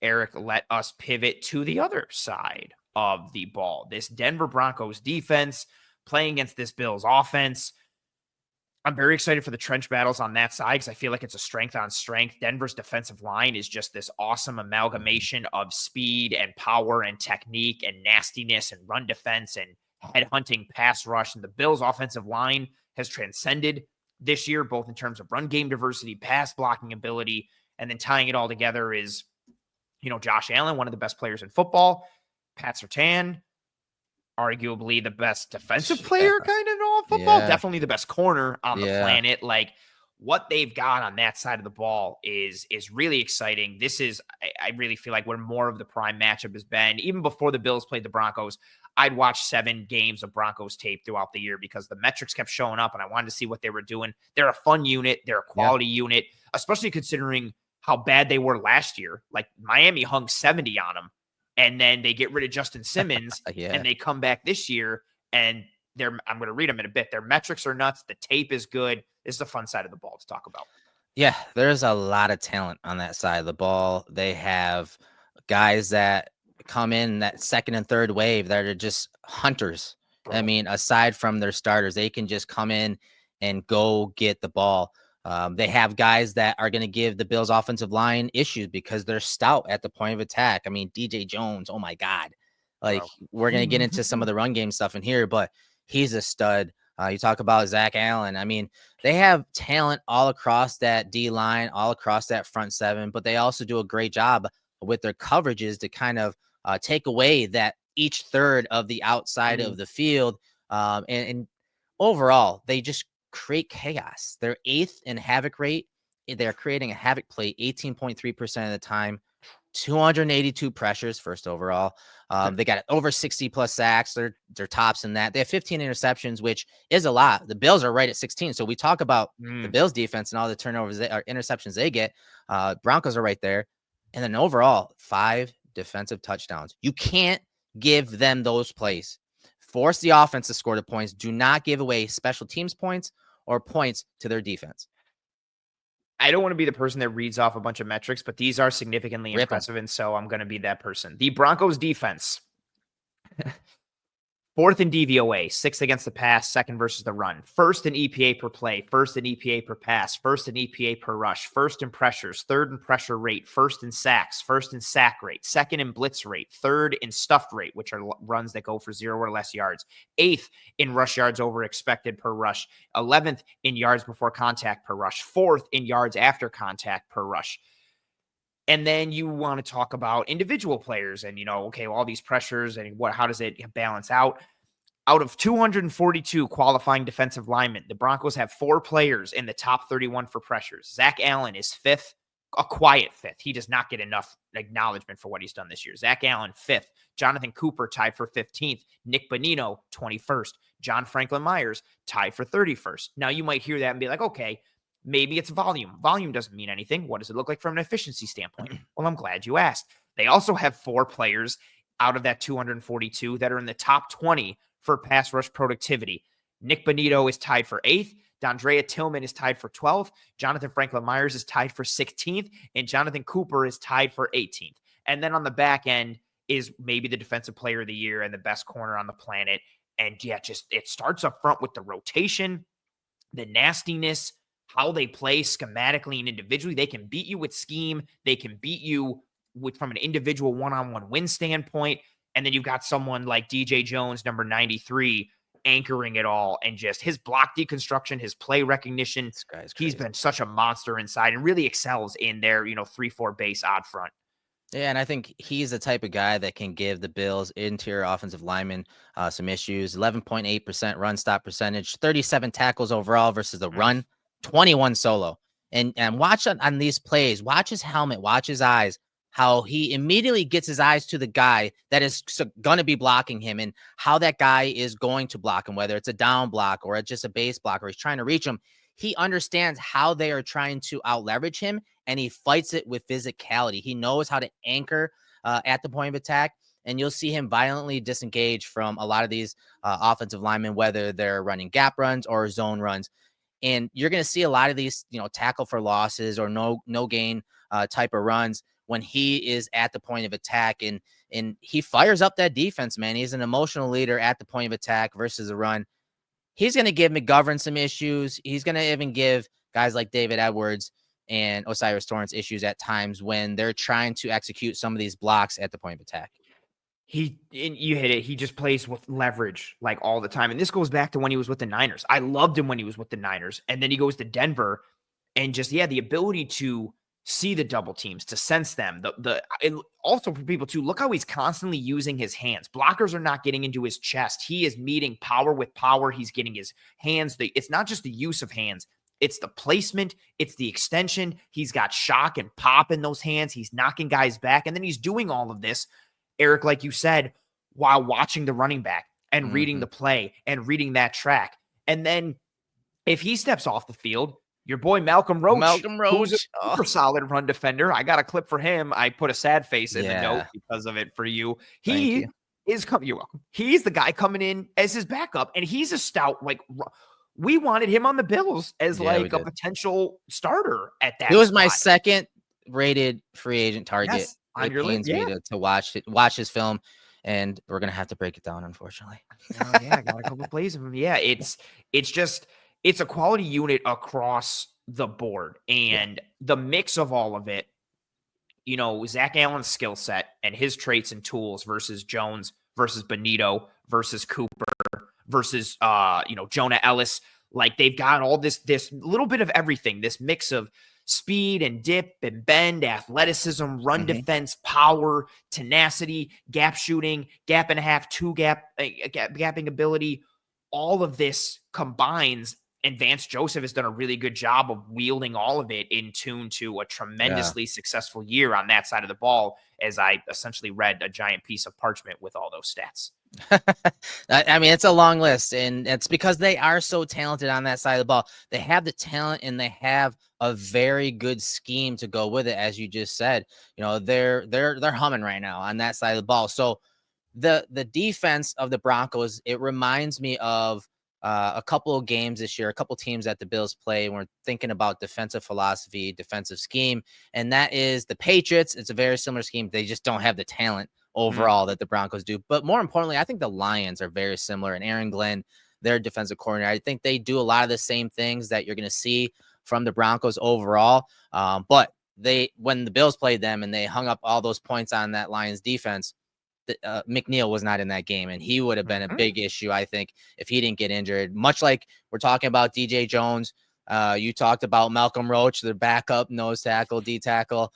Erik, let us pivot to the other side of the ball. This Denver Broncos defense playing against this Bills offense. I'm very excited for the trench battles on that side because I feel like it's a strength on strength. Denver's defensive line is just this awesome amalgamation of speed and power and technique and nastiness and run defense and headhunting pass rush. And the Bills' offensive line has transcended this year, both in terms of run game diversity, pass blocking ability, and then tying it all together is, Josh Allen, one of the best players in football, Pat Surtain, arguably the best defensive player kind of in all football, definitely the best corner on the planet. Like, what they've got on that side of the ball is really exciting. This is, I really feel like, where more of the prime matchup has been. Even before the Bills played the Broncos, I'd watch 7 games of Broncos tape throughout the year because the metrics kept showing up and I wanted to see what they were doing. They're a fun unit. They're a quality unit, especially considering how bad they were last year. Like, Miami hung 70 on them. And then they get rid of Justin Simmons and they come back this year and I'm going to read them in a bit. Their metrics are nuts. The tape is good. This is a fun side of the ball to talk about. Yeah, there's a lot of talent on that side of the ball. They have guys that come in that second and third wave that are just hunters. I mean, aside from their starters, they can just come in and go get the ball. They have guys that are going to give the Bills offensive line issues because they're stout at the point of attack. I mean, DJ Jones, oh my God. Like, we're going to get into some of the run game stuff in here, but he's a stud. You talk about Zach Allen. I mean, they have talent all across that D line, all across that front 7, but they also do a great job with their coverages to kind of take away that each third of the outside of the field. And overall, they just create chaos. They're 8th in havoc rate. They're creating a havoc play 18.3% of the time, 282 pressures first overall. They got over 60 plus sacks. They're tops in that. They have 15 interceptions, which is a lot. The Bills are right at 16. So we talk about the Bills defense and all the turnovers or interceptions they get. Broncos are right there. And then overall, 5 defensive touchdowns. You can't give them those plays. Force the offense to score the points. Do not give away special teams points or points to their defense. I don't want to be the person that reads off a bunch of metrics, but these are significantly impressive, and so I'm going to be that person. The Broncos defense, 4th in DVOA, 6th against the pass, 2nd versus the run, 1st in EPA per play, 1st in EPA per pass, 1st in EPA per rush, 1st in pressures, 3rd in pressure rate, 1st in sacks, 1st in sack rate, 2nd in blitz rate, 3rd in stuffed rate, which are runs that go for 0 or less yards, 8th in rush yards over expected per rush, 11th in yards before contact per rush, 4th in yards after contact per rush. And then you want to talk about individual players and, all these pressures and how does it balance out? Out of 242 qualifying defensive linemen, the Broncos have 4 players in the top 31 for pressures. Zach Allen is 5th, a quiet 5th. He does not get enough acknowledgement for what he's done this year. Zach Allen, 5th. Jonathan Cooper tied for 15th. Nick Bonino, 21st. John Franklin Myers tied for 31st. Now you might hear that and be like, okay, maybe it's volume. Volume doesn't mean anything. What does it look like from an efficiency standpoint? Well, I'm glad you asked. They also have 4 players out of that 242 that are in the top 20 for pass rush productivity. Nick Bonito is tied for 8th. Dondrea Tillman is tied for 12th. Jonathan Franklin Myers is tied for 16th. And Jonathan Cooper is tied for 18th. And then on the back end is maybe the defensive player of the year and the best corner on the planet. And it starts up front with the rotation, the nastiness, how they play schematically and individually. They can beat you with scheme. They can beat you from an individual one-on-one win standpoint. And then you've got someone like DJ Jones, number 93, anchoring it all. And just his block deconstruction, his play recognition. He's been such a monster inside and really excels in their, 3-4 base odd front. Yeah, and I think he's the type of guy that can give the Bills interior offensive linemen some issues. 11.8% run stop percentage, 37 tackles overall versus the run, 21 solo. And watch on these plays, watch his helmet, watch his eyes, how he immediately gets his eyes to the guy that is going to be blocking him and how that guy is going to block him, whether it's a down block or just a base block or he's trying to reach him. He understands how they are trying to out leverage him, and he fights it with physicality. He knows how to anchor at the point of attack, and you'll see him violently disengage from a lot of these offensive linemen, whether they're running gap runs or zone runs. And you're going to see a lot of these, tackle for losses or no gain type of runs when he is at the point of attack, and he fires up that defense, man. He's an emotional leader at the point of attack versus the run. He's going to give McGovern some issues. He's going to even give guys like David Edwards and Osiris Torrance issues at times when they're trying to execute some of these blocks at the point of attack. You hit it. He just plays with leverage like all the time. And this goes back to when he was with the Niners. I loved him when he was with the Niners. And then he goes to Denver and just, the ability to see the double teams, to sense them. And also for people too, look how he's constantly using his hands. Blockers are not getting into his chest. He is meeting power with power. He's getting his hands. It's not just the use of hands. It's the placement. It's the extension. He's got shock and pop in those hands. He's knocking guys back. And then he's doing all of this, Erik, like you said, while watching the running back and reading the play and reading that track. And then if he steps off the field, your boy Malcolm Roach, who's a super solid run defender. I got a clip for him. I put a sad face in the note because of it for you. He's you're welcome. He's the guy coming in as his backup, and he's a stout, like, we wanted him on the Bills as like a potential starter at that. He was my second rated free agent target. Yes, it pains me to watch his film, and we're gonna have to break it down, unfortunately. I got a couple of plays of him. Yeah, it's a quality unit across the board, and the mix of all of it. Zach Allen's skill set and his traits and tools versus Jones versus Benito versus Cooper versus Jonah Ellis. Like, they've got all this little bit of everything, this mix of speed and dip and bend, athleticism, run defense, power, tenacity, gap shooting, gap and a half, gapping ability. All of this combines, and Vance Joseph has done a really good job of wielding all of it in tune to a tremendously successful year on that side of the ball, as I essentially read a giant piece of parchment with all those stats. I mean, it's a long list, and it's because they are so talented on that side of the ball. They have the talent, and they have a very good scheme to go with it, as you just said. They're humming right now on that side of the ball. So the defense of the Broncos, it reminds me of a couple of games this year, a couple teams that the Bills play. We're thinking about defensive philosophy, defensive scheme, and that is the Patriots. It's a very similar scheme. They just don't have the talent overall that the Broncos do. But more importantly, I think the Lions are very similar. And Aaron Glenn, their defensive coordinator, I think they do a lot of the same things that you're going to see from the Broncos overall. But when the Bills played them and they hung up all those points on that Lions defense, McNeil was not in that game, and he would have been a big issue, I think, if he didn't get injured. Much like we're talking about DJ Jones. You talked about Malcolm Roach, the backup nose tackle, D tackle.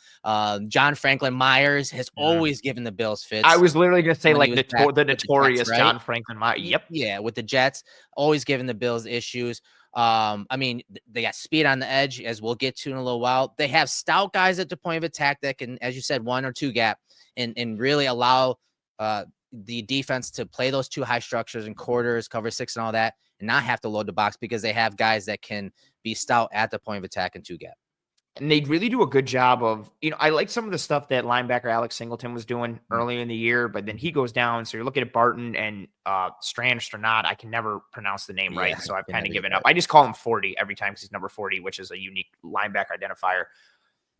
John Franklin Myers has always given the Bills fits. I was literally going to say, like, the notorious Jets, right? John Franklin Myers. Yep. Yeah, with the Jets, always giving the Bills issues. I mean, they got speed on the edge, as we'll get to in a little while. They have stout guys at the point of attack that can, as you said, 1 or 2 gap and really allow the defense to play those 2 high structures and quarters, cover 6 and all that, and not have to load the box because they have guys that can be stout at the point of attack and 2 gap. And they really do a good job of, I like some of the stuff that linebacker Alex Singleton was doing earlier in the year, but then he goes down. So you're looking at Barton and Stranad. I can never pronounce the name right, so I've kind of given up. I just call him 40 every time because he's number 40, which is a unique linebacker identifier.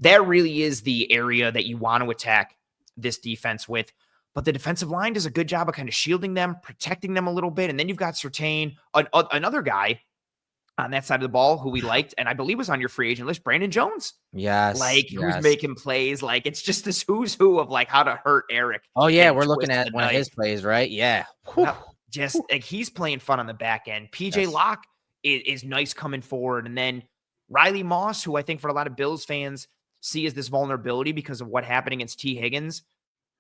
That really is the area that you want to attack this defense with. But the defensive line does a good job of kind of shielding them, protecting them a little bit. And then you've got Surtain, another guy on that side of the ball who we liked, and I believe was on your free agent list, Brandon Jones. Yes. Who's making plays. Like, it's just this who's who of like how to hurt Erik. Oh, yeah. We're looking at one of his plays, right? Yeah. Just like he's playing fun on the back end. PJ Locke is nice coming forward. And then Riley Moss, who I think for a lot of Bills fans see as this vulnerability because of what happened against T. Higgins.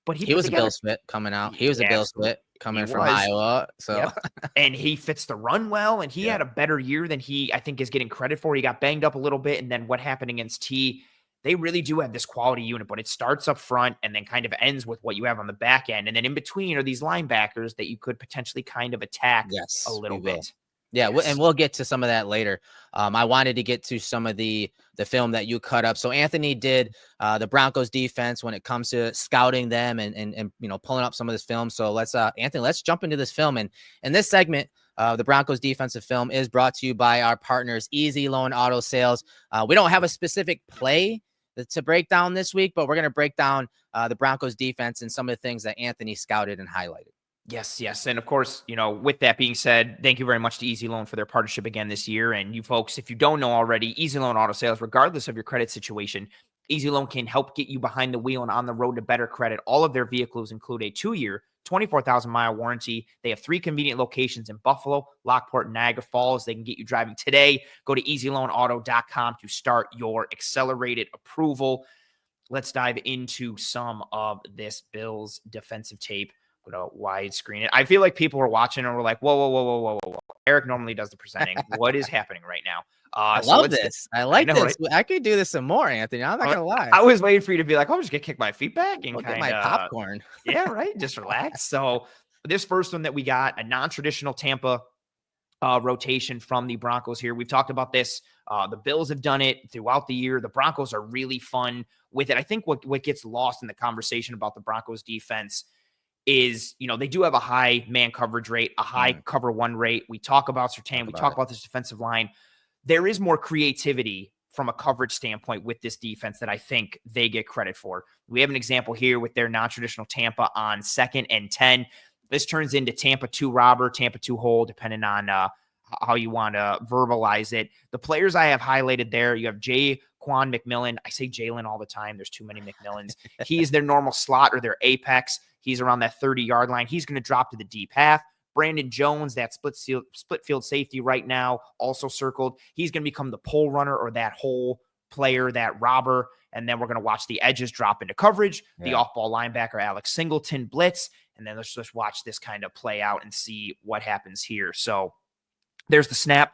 But he was a Bills fit coming out. He was a Bills fit coming from Iowa. So, and he fits the run well. And he had a better year than he, I think, is getting credit for. He got banged up a little bit. And then what happened against T, they really do have this quality unit, but it starts up front and then kind of ends with what you have on the back end. And then in between are these linebackers that you could potentially kind of attack a little bit. Yeah, and we'll get to some of that later. I wanted to get to some of the film that you cut up. So Anthony did the Broncos defense when it comes to scouting them and pulling up some of this film. So Anthony, let's jump into this film. And this segment, the Broncos defensive film, is brought to you by our partners, Easy Loan Auto Sales. We don't have a specific play to break down this week, but we're going to break down the Broncos defense and some of the things that Anthony scouted and highlighted. Yes. And of course, with that being said, thank you very much to Easy Loan for their partnership again this year. And you folks, if you don't know already, Easy Loan Auto Sales, regardless of your credit situation, Easy Loan can help get you behind the wheel and on the road to better credit. All of their vehicles include a 2-year, 24,000-mile warranty. They have 3 convenient locations in Buffalo, Lockport, and Niagara Falls. They can get you driving today. Go to easyloanauto.com to start your accelerated approval. Let's dive into some of this Bills defensive tape. Put a widescreen it. I feel like people are watching and we're like, whoa. Erik normally does the presenting. What is happening right now? I love this. I like this. Right? I could do this some more, Anthony. I'm not going to lie. I was waiting for you to be like, I'm just going to kick my feet back and get my popcorn. Yeah, right. Just relax. So this first one that we got, a non-traditional Tampa rotation from the Broncos here. We've talked about this. The Bills have done it throughout the year. The Broncos are really fun with it. I think what gets lost in the conversation about the Broncos defense is, they do have a high man coverage rate, a high cover one rate. We talk about Surtain. We talk about this defensive line. There is more creativity from a coverage standpoint with this defense that I think they get credit for. We have an example here with their non-traditional Tampa on 2nd and 10. This turns into Tampa 2 robber, Tampa 2 hole, depending on how you want to verbalize it. The players I have highlighted there, you have Jaquan McMillan. I say Jalen all the time. There's too many McMillans. He's their normal slot or their apex. He's around that 30-yard line. He's going to drop to the deep half. Brandon Jones, that split field safety right now, also circled. He's going to become the pole runner or that hole player, that robber. And then we're going to watch the edges drop into coverage. Yeah. The off-ball linebacker, Alex Singleton, blitz. And then let's just watch this kind of play out and see what happens here. So there's the snap.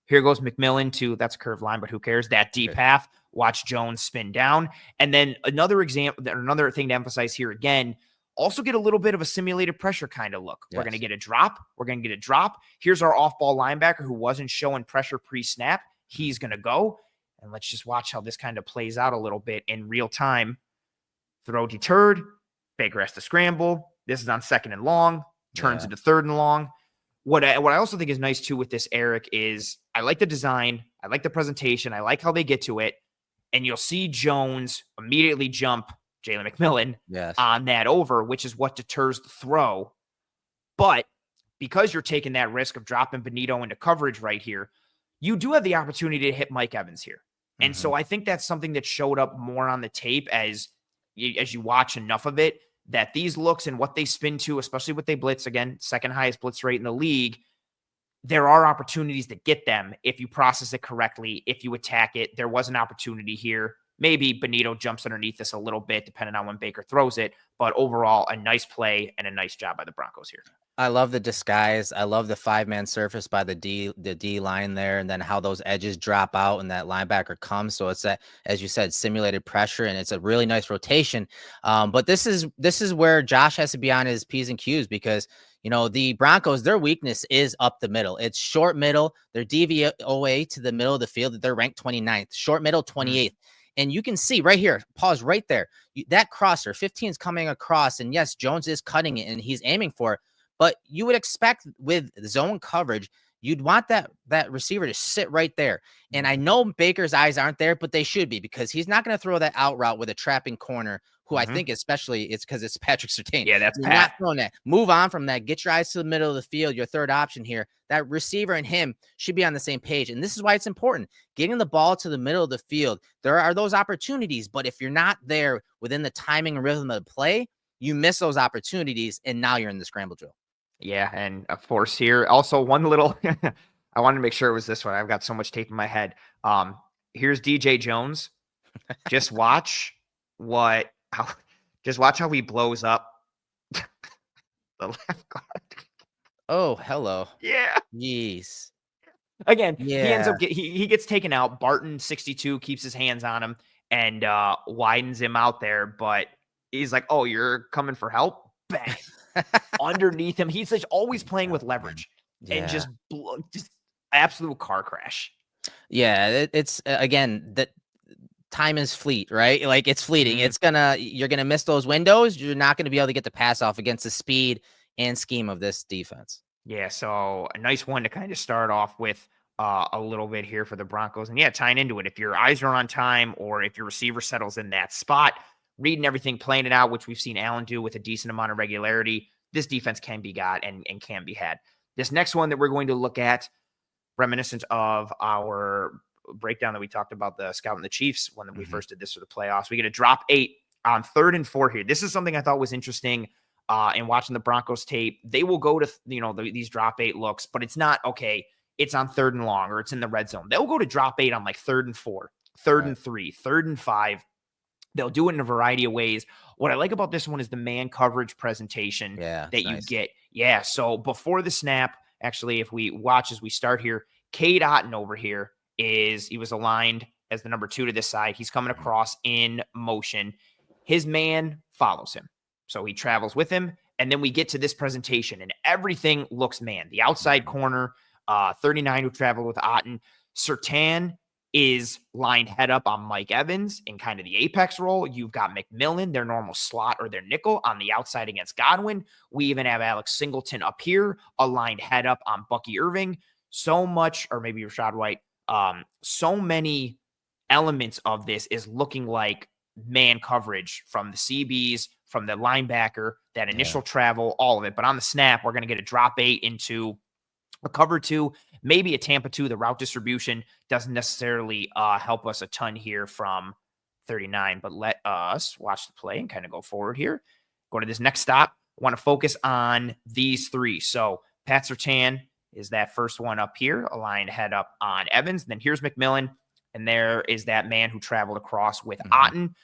Here goes McMillan to, that's a curved line, but who cares? That deep half. Watch Jones spin down. And then another example, another thing to emphasize here again, also get a little bit of a simulated pressure kind of look. Yes. We're going to get a drop. Here's our off-ball linebacker who wasn't showing pressure pre-snap. He's going to go. And let's just watch how this kind of plays out a little bit in real time. Throw deterred. Baker has to scramble. This is on 2nd and long. Turns into 3rd and long. What I also think is nice, too, with this, Erik, is I like the design. I like the presentation. I like how they get to it. And you'll see Jones immediately jump Jalen McMillan on that over, which is what deters the throw. But because you're taking that risk of dropping Benito into coverage right here, you do have the opportunity to hit Mike Evans here. And so I think that's something that showed up more on the tape as you watch enough of it, that these looks and what they spin to, especially what they blitz, again, 2nd highest blitz rate in the league, there are opportunities to get them if you process it correctly, if you attack it. There was an opportunity here. Maybe Benito jumps underneath this a little bit, depending on when Baker throws it. But overall, a nice play and a nice job by the Broncos here. I love the disguise. I love the 5-man surface by the D line there, and then how those edges drop out and that linebacker comes. So it's that, as you said, simulated pressure, and it's a really nice rotation. But this is where Josh has to be on his P's and Q's, because the Broncos, their weakness is up the middle. It's short middle. Their DVOA to the middle of the field, they're ranked 29th. Short middle, 28th. And you can see right here, pause right there. That crosser, 15 is coming across. And yes, Jones is cutting it and he's aiming for it. But you would expect with zone coverage, you'd want that receiver to sit right there. And I know Baker's eyes aren't there, but they should be, because he's not going to throw that out route with a trapping corner, who I think especially it's because it's Patrick Surtain. Yeah, that's not throwing that. Move on from that. Get your eyes to the middle of the field. Your third option here. That receiver and him should be on the same page. And this is why it's important. Getting the ball to the middle of the field. There are those opportunities, but if you're not there within the timing and rhythm of the play, you miss those opportunities, and now you're in the scramble drill. Yeah, and of course here, also one little, I wanted to make sure it was this one. I've got so much tape in my head. Here's DJ Jones. Just watch how he blows up the left guard. Oh, hello. Yeah. Jeez. Again, he ends up he gets taken out. Barton, 62, keeps his hands on him and widens him out there, but he's like, "Oh, you're coming for help?" Bang. Underneath him. He's just always playing with leverage and just absolute car crash. Yeah, it's again, that time is fleet, right? Like, it's fleeting. You're gonna miss those windows. You're not gonna be able to get the pass off against the speed and scheme of this defense. Yeah, so a nice one to kind of start off with a little bit here for the Broncos. And yeah, tying into it, if your eyes are on time or if your receiver settles in that spot, reading everything, playing it out, which we've seen Allen do with a decent amount of regularity, this defense can be got and can be had. This next one that we're going to look at, reminiscent of our breakdown that we talked about the Scout and the Chiefs when we first did this for the playoffs. We get a drop 8 on 3rd and 4 here. This is something I thought was interesting in watching the Broncos tape. They will go to, these drop 8 looks, but it's not, okay, it's on 3rd and long or it's in the red zone. They'll go to drop 8 on like 3rd and 4, 3rd and 3, 3rd and 5. They'll do it in a variety of ways. What I like about this one is the man coverage presentation that you get. Yeah, so before the snap, actually, if we watch as we start here, Cade Otton over here he was aligned as the number 2 to this side. He's coming across in motion. His man follows him. So he travels with him. And then we get to this presentation and everything looks man. The outside corner, 39 who traveled with Otton. Surtain is lined head up on Mike Evans in kind of the apex role. You've got McMillan, their normal slot or their nickel on the outside against Godwin. We even have Alex Singleton up here, aligned head up on Bucky Irving. So much, or maybe Rashad White, so many elements of this is looking like man coverage from the CBs, from the linebacker, that initial travel, all of it. But on the snap, we're going to get a drop 8 into a cover 2, maybe a Tampa 2. The route distribution doesn't necessarily help us a ton here from 39, but let us watch the play and kind of go forward here. Go to this next stop. I want to focus on these 3. So Pat Surtain is that first one up here, aligned head up on Evans. And then here's McMillan, and there is that man who traveled across with Otton.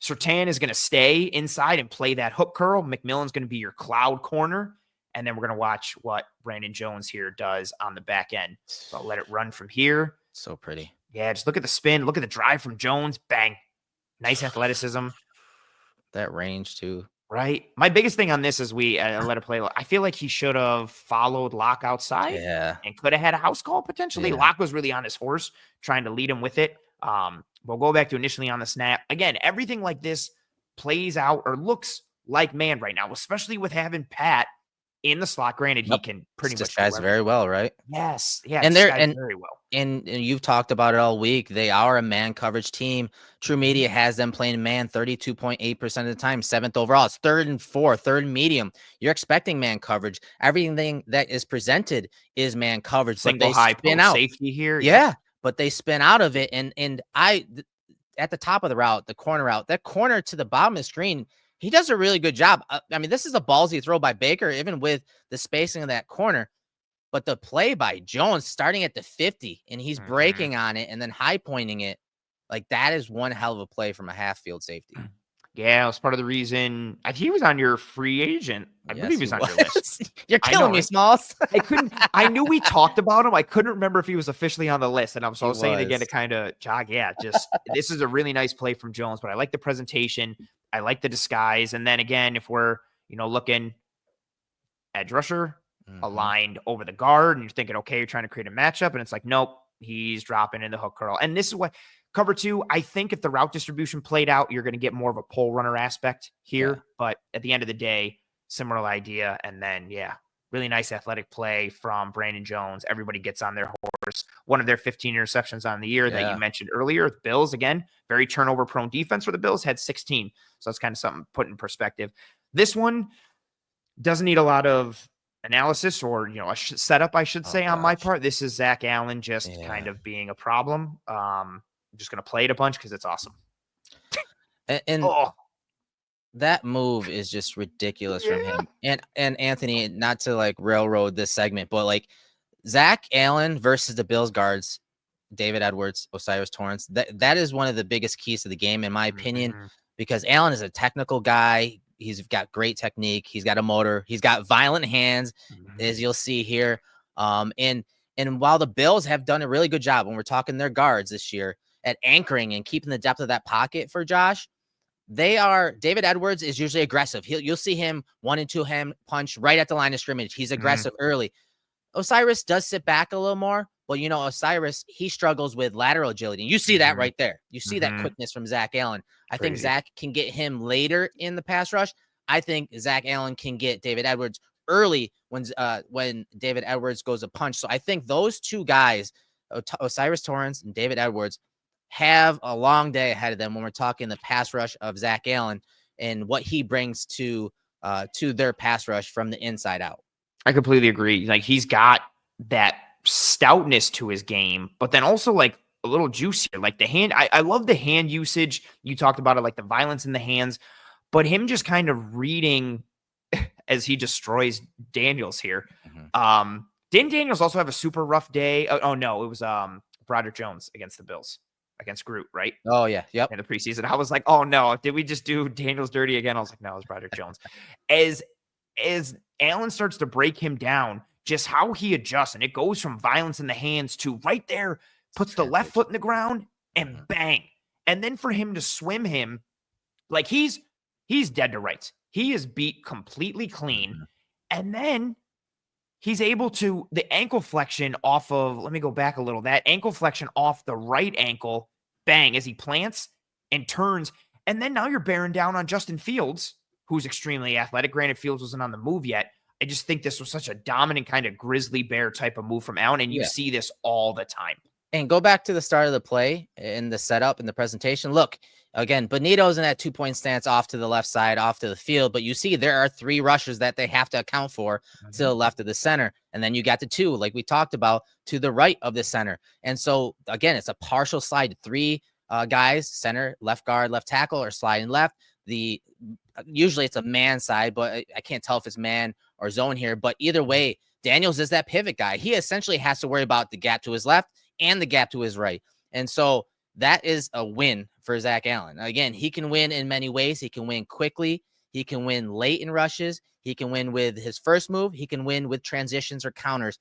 Surtain is going to stay inside and play that hook curl. McMillan's going to be your cloud corner. And then we're going to watch what Brandon Jones here does on the back end. So I'll let it run from here. So pretty. Yeah, just look at the spin. Look at the drive from Jones. Bang. Nice athleticism. That range, too. Right. My biggest thing on this is we let it play. I feel like he should have followed Locke outside and could have had a house call potentially. Yeah. Locke was really on his horse trying to lead him with it. We'll go back to initially on the snap. Again, everything like this plays out or looks like man right now, especially with having Pat in the slot. Granted, he can pretty much disguise very well, right? Yes. Yeah. And they're very well. And you've talked about it all week. They are a man coverage team. True Media has them playing man 32.8% of the time, 7th overall. It's 3rd and 4, 3rd and medium. You're expecting man coverage. Everything that is presented is man coverage. Single but they high spin out safety here. Yeah, but they spin out of it. And at the top of the route, the corner route, that corner to the bottom of the screen, he does a really good job. I mean, this is a ballsy throw by Baker, even with the spacing of that corner. But the play by Jones starting at the 50 and he's breaking on it and then high pointing it, like that is one hell of a play from a half field safety. Yeah, it was part of the reason. He was on your free agent. I believe he was on your list. You're killing me, Smalls. I knew we talked about him. I couldn't remember if he was officially on the list. And I was saying again to kind of jog. Yeah, this is a really nice play from Jones, but I like the presentation. I like the disguise. And then again, if we're, looking edge rusher, aligned over the guard, and you're thinking, okay, you're trying to create a matchup, and it's like, nope, he's dropping in the hook curl. And this is what cover 2, I think if the route distribution played out, you're going to get more of a pull runner aspect here. Yeah. But at the end of the day, similar idea. And then, really nice athletic play from Brandon Jones. Everybody gets on their horse. One of their 15 interceptions on the year that you mentioned earlier. The Bills, again, very turnover prone defense for the Bills, had 16. So that's kind of something put in perspective. This one doesn't need a lot of analysis or, a setup, I should say, on my part. This is Zach Allen just kind of being a problem. I'm just going to play it a bunch because it's awesome. And that move is just ridiculous from him. And Anthony, not to like railroad this segment, but like Zach Allen versus the Bills guards, David Edwards, Osiris Torrance, that is one of the biggest keys to the game, in my opinion, because Allen is a technical guy. He's got great technique. He's got a motor. He's got violent hands, as you'll see here. And while the Bills have done a really good job when we're talking their guards this year at anchoring and keeping the depth of that pocket for Josh, David Edwards is usually aggressive. You'll see him 1 and 2 hand punch right at the line of scrimmage. He's aggressive early. Osiris does sit back a little more, but Osiris, he struggles with lateral agility. You see that right there. You see that quickness from Zach Allen. I think Zach can get him later in the pass rush. I think Zach Allen can get David Edwards early when David Edwards goes a punch. So I think those two guys, O'Cyrus Torrence and David Edwards, have a long day ahead of them when we're talking the pass rush of Zach Allen and what he brings to their pass rush from the inside out. I completely agree. Like, he's got that stoutness to his game, but then also like a little juicier. Like the hand, I love the hand usage. You talked about it, like the violence in the hands, but him just kind of reading as he destroys Daniels here. Didn't Daniels also have a super rough day? Oh no, it was Broderick Jones against the Bills, against Groot, right? Oh yeah, yep. In the preseason, I was like, oh no, did we just do Daniels dirty again? I was like, no, it was Broderick Jones. As Allen starts to break him down, just how he adjusts, and it goes from violence in the hands to right there, puts the left foot in the ground and bang. And then for him to swim him, like he's dead to rights. He is beat completely clean. And then he's able to, the ankle flexion off of, let me go back a little, that ankle flexion off the right ankle, bang, as he plants and turns. And then now you're bearing down on Justin Fields, who's extremely athletic. Granted, Fields wasn't on the move yet. I just think this was such a dominant kind of grizzly bear type of move from Allen, and you see this all the time. And go back to the start of the play in the setup and the presentation. Look, again, Bonito's in that 2-point stance off to the left side, off to the field, but you see there are 3 rushers that they have to account for to the left of the center. And then you got the 2, like we talked about, to the right of the center. And so, again, it's a partial slide. 3 guys, center, left guard, left tackle, are sliding left. Usually it's a man side, but I can't tell if it's man or zone here. But either way, Daniels is that pivot guy. He essentially has to worry about the gap to his left and the gap to his right. And so that is a win for Zach Allen. Again, he can win in many ways. He can win quickly. He can win late in rushes. He can win with his first move. He can win with transitions or counters.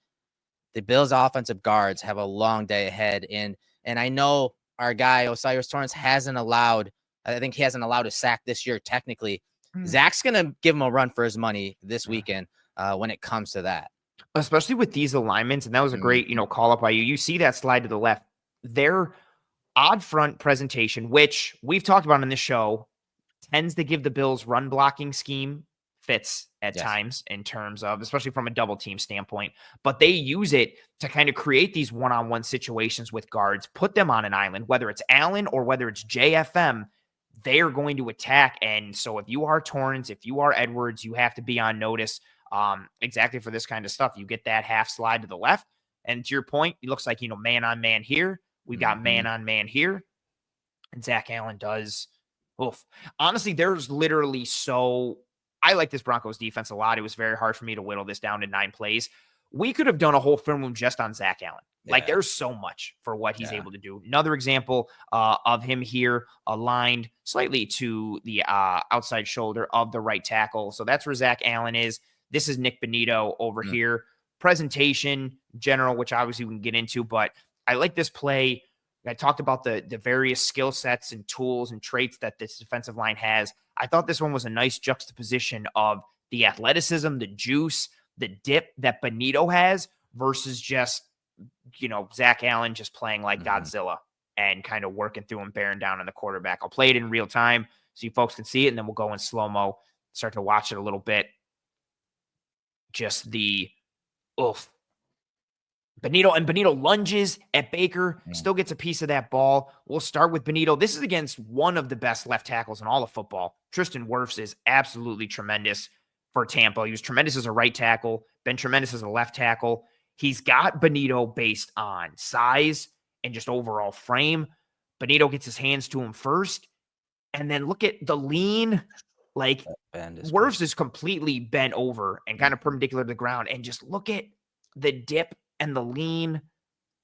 The Bills' offensive guards have a long day ahead. And I know our guy, O'Cyrus Torrence, hasn't allowed a sack this year, technically. Zach's going to give him a run for his money this weekend when it comes to that. Especially with these alignments, and that was a great, call up by you. You see that slide to the left. Their odd front presentation, which we've talked about on this show, tends to give the Bills run blocking scheme fits at times in terms of, especially from a double team standpoint, but they use it to kind of create these one-on-one situations with guards, put them on an island, whether it's Allen or whether it's JFM, they are going to attack. And so if you are Torrance, if you are Edwards, you have to be on notice exactly for this kind of stuff. You get that half slide to the left. And to your point, it looks like, man on man here. We've got man on man here. And Zach Allen does. Oof. Honestly, there's literally I like this Broncos defense a lot. It was very hard for me to whittle this down to 9 plays. We could have done a whole film room just on Zach Allen. Like, there's so much for what he's able to do. Another example of him here aligned slightly to the outside shoulder of the right tackle. So that's where Zach Allen is. This is Nick Bonito over here. Presentation, general, which obviously we can get into, but I like this play. I talked about the various skill sets and tools and traits that this defensive line has. I thought this one was a nice juxtaposition of the athleticism, the juice, the dip that Bonito has versus just, Zach Allen just playing like Godzilla and kind of working through and bearing down on the quarterback. I'll play it in real time so you folks can see it, and then we'll go in slow-mo, start to watch it a little bit. Just the Bonito lunges at Baker, still gets a piece of that ball. We'll start with Bonito. This is against one of the best left tackles in all of football. Tristan Wirfs is absolutely tremendous for Tampa. He was tremendous as a right tackle, been tremendous as a left tackle. He's got Bonito based on size and just overall frame. Bonito gets his hands to him first, and then look at the lean. Like, Wirfs is completely bent over and kind of perpendicular to the ground, and just look at the dip and the lean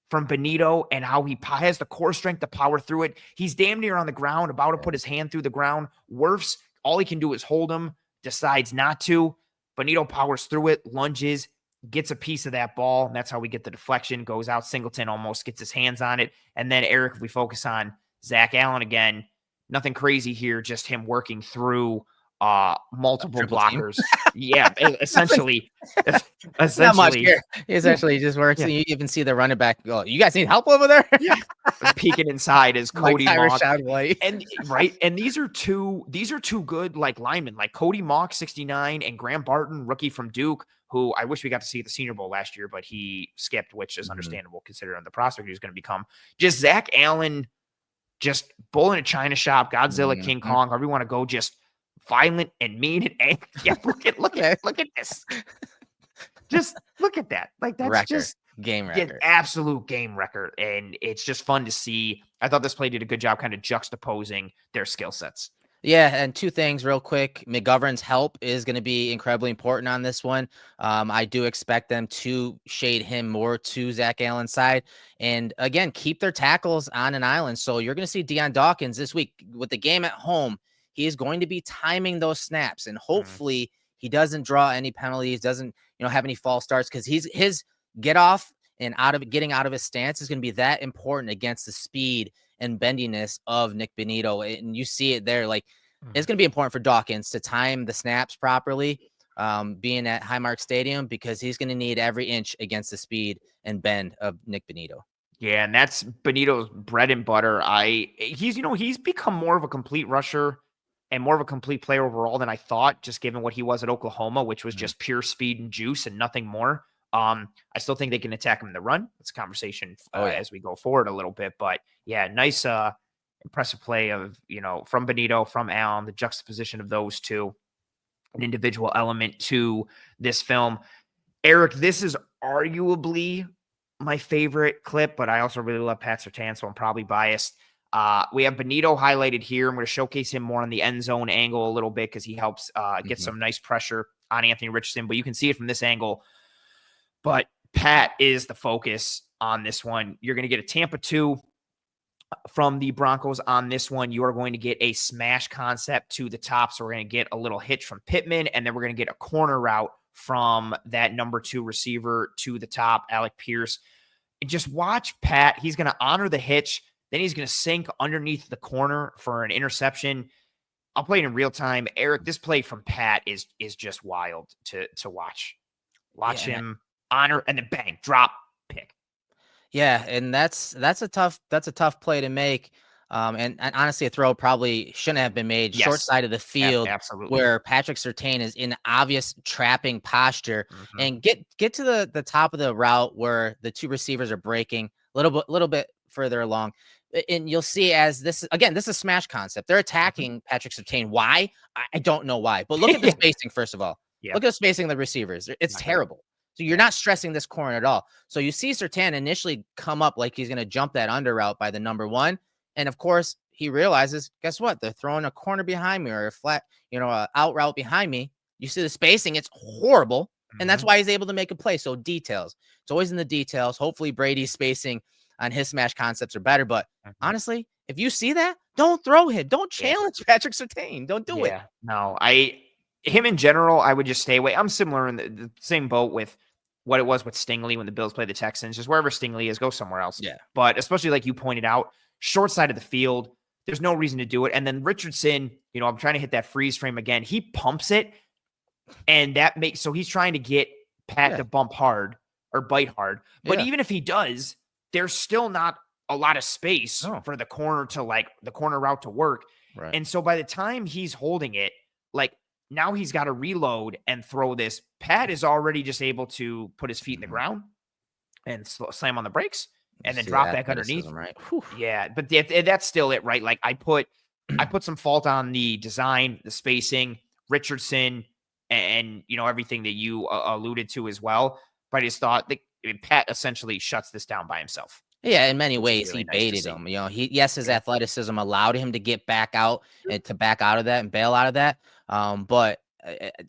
from Bonito and how he has the core strength to power through it. He's damn near on the ground, about to put his hand through the ground. Wirfs, all he can do is hold him, decides not to. Bonito powers through it, lunges, gets a piece of that ball, and that's how we get the deflection. Goes out, Singleton almost gets his hands on it. And then, Erik, if we focus on Zach Allen again, nothing crazy here, just him working through multiple Triple team. blockers. Yeah, essentially. Not much Essentially. here. He essentially just works. Yeah. You even see the running back go, "You guys need help over there?" Yeah. Peeking inside is Like Cody Mock. Rashad White. And right. And these are two good like linemen, like Cody Mock, 69, and Graham Barton, rookie from Duke, who I wish we got to see at the Senior Bowl last year, but he skipped, which is understandable considering the prospect he's going to become. Just Zach Allen, just bull in a China shop, Godzilla, King Kong, however you want to go, just violent and mean and angry. Yeah, look at this. Just look at that. Like that's Record. just Game record. Absolute game record. And it's just fun to see. I thought this play did a good job kind of juxtaposing their skill sets. Yeah, and two things real quick. McGovern's help is going to be incredibly important on this one. I do expect them to shade him more to Zach Allen's side. And again, keep their tackles on an island. So you're going to see Deion Dawkins this week with the game at home. He is going to be timing those snaps, and hopefully he doesn't draw any penalties, doesn't have any false starts, because his get off and getting out of his stance is going to be that important against the speed and bendiness of Nick Benito. And you see it there. Like, it's going to be important for Dawkins to time the snaps properly, being at Highmark Stadium, because he's going to need every inch against the speed and bend of Nick Benito. Yeah, and that's Benito's bread and butter. He's become more of a complete rusher and more of a complete player overall than I thought, just given what he was at Oklahoma, which was just pure speed and juice and nothing more. I still think they can attack him in the run. It's a conversation as we go forward a little bit, but yeah, nice, impressive play of, from Benito, from Allen, the juxtaposition of those two, an individual element to this film. Erik, this is arguably my favorite clip, but I also really love Pat Surtain, so I'm probably biased. We have Benito highlighted here. I'm going to showcase him more on the end zone angle a little bit because he helps get some nice pressure on Anthony Richardson, but you can see it from this angle. But Pat is the focus on this one. You're going to get a Tampa 2 from the Broncos on this one. You are going to get a smash concept to the top. So we're going to get a little hitch from Pittman, and then we're going to get a corner route from that number 2 receiver to the top, Alec Pierce. And just watch Pat. He's going to honor the hitch. Then he's going to sink underneath the corner for an interception. I'll play it in real time. Erik, this play from Pat is just wild to watch. Watch him honor and then bang, drop, pick. Yeah, and that's a tough play to make. And honestly, a throw probably shouldn't have been made short side of the field, where Patrick Surtain is in obvious trapping posture, and get to the top of the route where the two receivers are breaking a little bit further along. And you'll see as this is a smash concept. They're attacking Patrick Surtain. Why? I don't know why. But look at the spacing, first of all. Look at the spacing of the receivers. It's terrible. So you're not stressing this corner at all. So you see Surtain initially come up like he's going to jump that under route by the number 1. And of course, he realizes, guess what? They're throwing a corner behind me, or a flat, out route behind me. You see the spacing. It's horrible. And that's why he's able to make a play. So details. It's always in the details. Hopefully Brady's spacing on his smash concepts are better. But honestly, if you see that, don't throw him. Don't challenge Patrick Surtain. Don't do it. No, him in general, I would just stay away. I'm similar in the same boat with what it was with Stingley when the Bills played the Texans. Just wherever Stingley is, go somewhere else. Yeah. But especially like you pointed out, short side of the field, there's no reason to do it. And then Richardson, I'm trying to hit that freeze frame again. He pumps it, and that makes, so he's trying to get Pat to bump hard or bite hard. But even if he does, there's still not a lot of space for the corner to the corner route to work. Right. And so by the time he's holding it, now he's got to reload and throw this. Pat is already just able to put his feet in the ground and slam on the brakes and then drop back underneath. Right? Yeah, but that's still it, right? Like I put some fault on the design, the spacing, Richardson, and everything that you alluded to as well. But I just thought that Pat essentially shuts this down by himself. Yeah, in many ways, really he baited him. His athleticism allowed him to get back out and to back out of that and bail out of that. But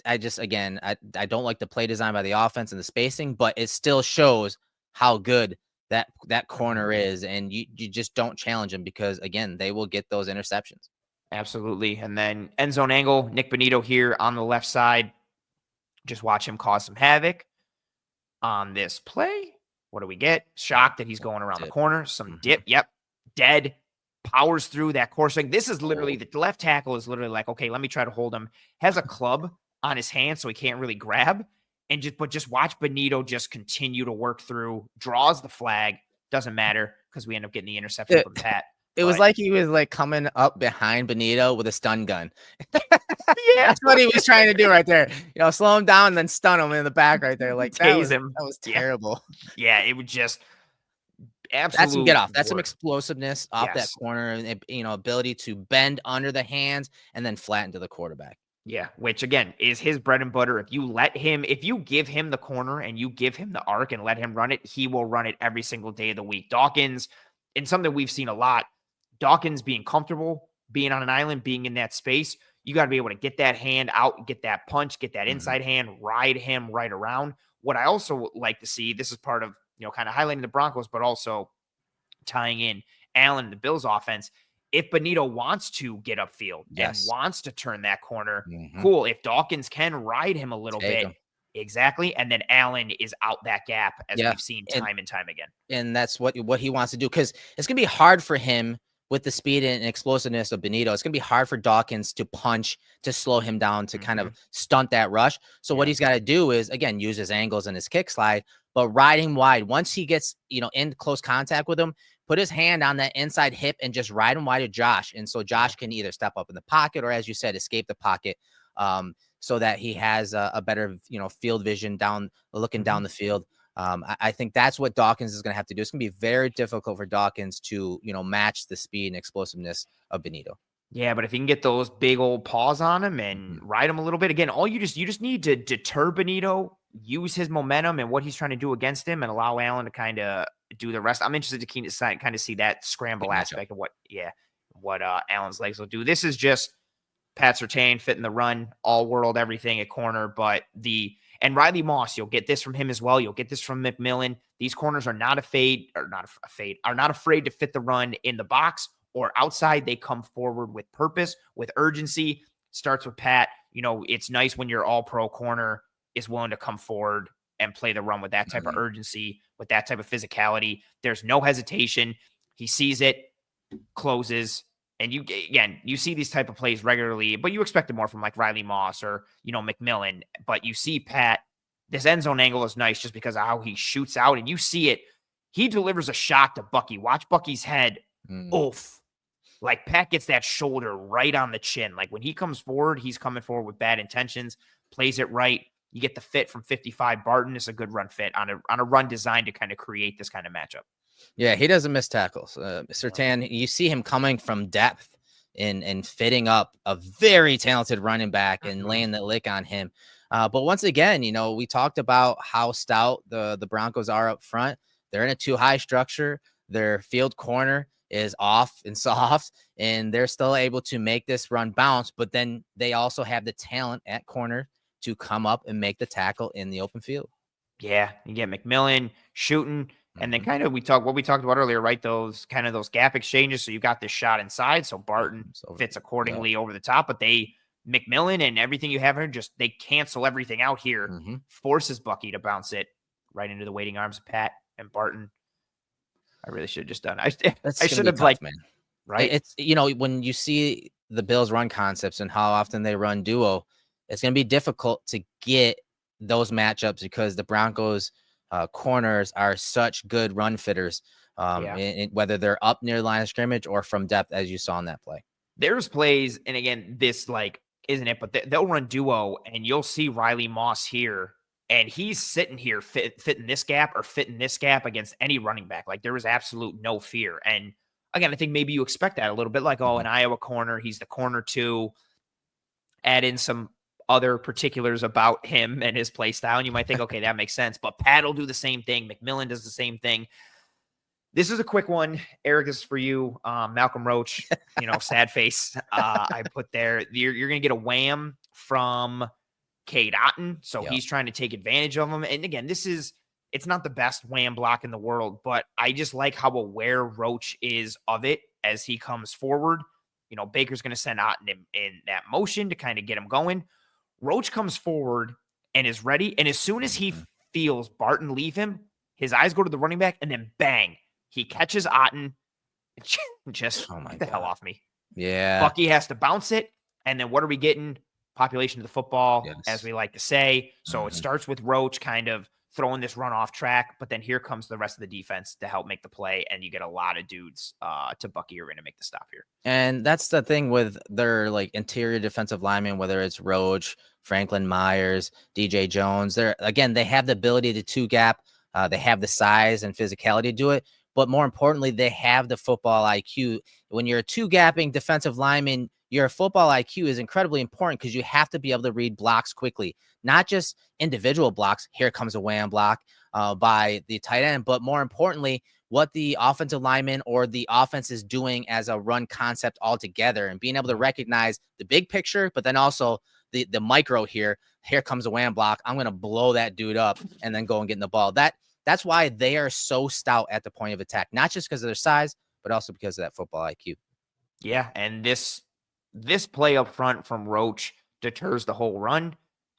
I don't like the play design by the offense and the spacing, but it still shows how good that corner is. And you just don't challenge him, because, again, they will get those interceptions. Absolutely. And then end zone angle, Nick Benito here on the left side. Just watch him cause some havoc on this play. What do we get? Shocked that he's going around the corner. Some dip. Yep. Dead powers through that course. Like, this is literally, the left tackle is literally like, okay, let me try to hold him. Has a club on his hand so he can't really grab. And just watch Benito just continue to work through, draws the flag. Doesn't matter because we end up getting the interception from Pat. It was like he was like coming up behind Benito with a stun gun. Yeah, that's what he was trying to do right there. Slow him down and then stun him in the back right there. Like that was terrible. Yeah, it would just absolute. That's some get off. That's some explosiveness off that corner, and ability to bend under the hands and then flatten to the quarterback. Yeah, which again is his bread and butter. If you give him the corner and you give him the arc and let him run it, he will run it every single day of the week. Dawkins, and something we've seen a lot, Dawkins being comfortable, being on an island, being in that space, you got to be able to get that hand out, get that punch, get that inside hand, ride him right around. What I also like to see, this is part of, kind of highlighting the Broncos, but also tying in Allen and the Bills offense. If Benito wants to get upfield and wants to turn that corner, cool. If Dawkins can ride him a little bit, exactly, and then Allen is out that gap, as we've seen time and time again. And that's what he wants to do, because it's going to be hard for him with the speed and explosiveness of Benito. It's going to be hard for Dawkins to punch, to slow him down, to kind of stunt that rush. So what he's got to do is, again, use his angles and his kick slide, but ride him wide. Once he gets, in close contact with him, put his hand on that inside hip and just ride him wide to Josh. And so Josh can either step up in the pocket or, as you said, escape the pocket, so that he has a better, field vision looking down the field. I think that's what Dawkins is going to have to do. It's going to be very difficult for Dawkins to, match the speed and explosiveness of Benito. Yeah, but if you can get those big old paws on him and ride him a little bit, again, you just need to deter Benito, use his momentum and what he's trying to do against him, and allow Allen to kind of do the rest. I'm interested to kind of see that scramble aspect of what Allen's legs will do. This is just Pat Surtain fitting the run, all world, everything at corner, and Riley Moss, you'll get this from him as well. You'll get this from McMillan. These corners are not afraid to fit the run in the box or outside. They come forward with purpose, with urgency. Starts with Pat. It's nice when your all-pro corner is willing to come forward and play the run with that type of urgency, with that type of physicality. There's no hesitation. He sees it, closes. And you see these type of plays regularly, but you expect it more from like Riley Moss or, McMillan. But you see Pat, this end zone angle is nice just because of how he shoots out. And you see it. He delivers a shot to Bucky. Watch Bucky's head. Oof. Like, Pat gets that shoulder right on the chin. Like, when he comes forward, he's coming forward with bad intentions, plays it right. You get the fit from 55. Barton is a good run fit on a run designed to kind of create this kind of matchup. Yeah, he doesn't miss tackles. Surtain, you see him coming from depth and fitting up a very talented running back and laying the lick on him. But once again, we talked about how stout the Broncos are up front. They're in a too high structure. Their field corner is off and soft, and they're still able to make this run bounce. But then they also have the talent at corner to come up and make the tackle in the open field. Yeah, you get McMillan shooting. And then kind of what we talked about earlier, right? Those gap exchanges. So you got this shot inside. So Barton fits accordingly over the top. But McMillan and everything you have here, they cancel everything out here. Forces Bucky to bounce it right into the waiting arms of Pat and Barton. I really should have just done. I should have tough, man. Right? It's when you see the Bills run concepts and how often they run duo, it's going to be difficult to get those matchups because the Broncos corners are such good run fitters, whether they're up near the line of scrimmage or from depth, as you saw in that play. There's plays, and again, this isn't it, but they'll run duo, and you'll see Riley Moss here, and he's sitting here fitting this gap or fitting this gap against any running back. Like, there was absolute no fear. And again, I think maybe you expect that a little bit, like, an Iowa corner, he's the corner two. Add in some other particulars about him and his play style, and you might think, okay, that makes sense. But Pat will do the same thing. McMillan does the same thing. This is a quick one. Erik, this is for you. Malcolm Roach, sad face. I put there. You're going to get a wham from Cade Otton. So he's trying to take advantage of him. And again, it's not the best wham block in the world, but I just like how aware Roach is of it as he comes forward. Baker's going to send Otton in that motion to kind of get him going. Roach comes forward and is ready. And as soon as he feels Barton leave him, his eyes go to the running back, and then bang, he catches Otton, Just Oh my get the hell God. off me. Yeah. Bucky has to bounce it. And then what are we getting? Population of the football, as Yes. we like to say. So it Mhm. starts with Roach kind of throwing this run off track, but then here comes the rest of the defense to help make the play. And you get a lot of dudes to Bucky are in to make the stop here. And that's the thing with their like interior defensive linemen, whether it's Roach, Franklin Myers, DJ Jones. They have the ability to two gap. They have the size and physicality to do it. But more importantly, they have the football IQ. When you're a two gapping defensive lineman, your football IQ is incredibly important because you have to be able to read blocks quickly, not just individual blocks. Here comes a wham block by the tight end, but more importantly, what the offensive lineman or the offense is doing as a run concept altogether, and being able to recognize the big picture, but then also the micro here. Here comes a wham block. I'm going to blow that dude up and then go and get in the ball. That's why they are so stout at the point of attack, not just because of their size, but also because of that football IQ. Yeah, and this play up front from Roach deters the whole run,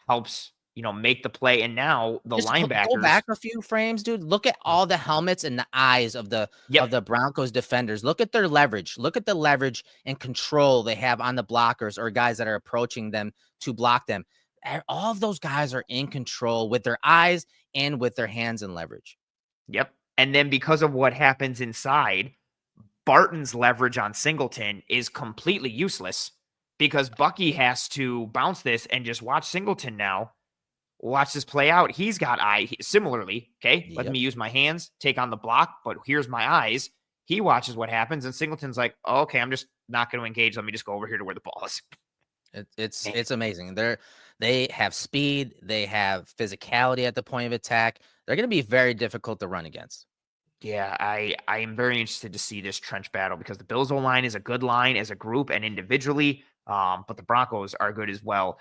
helps make the play, and now the Just go linebackers. back a few frames, dude. Look at all the helmets and the eyes of the Yep, Broncos defenders. Look at their leverage. Look at the leverage and control they have on the blockers or guys that are approaching them to block them. All of those guys are in control with their eyes and with their hands and leverage. yep, and then because of what happens inside, Barton's leverage on Singleton is completely useless because Bucky has to bounce this and just watch Singleton now. Watch this play out. He's got similarly. Okay, let Yep. me use my hands, take on the block, but here's my eyes. He watches what happens, and Singleton's like, oh, okay, I'm just not going to engage. Let me just go over here to where the ball is. It's amazing. They have speed, they have physicality at the point of attack. They're going to be very difficult to run against. Yeah, I am very interested to see this trench battle because the Bills O line is a good line as a group and individually, but the Broncos are good as well.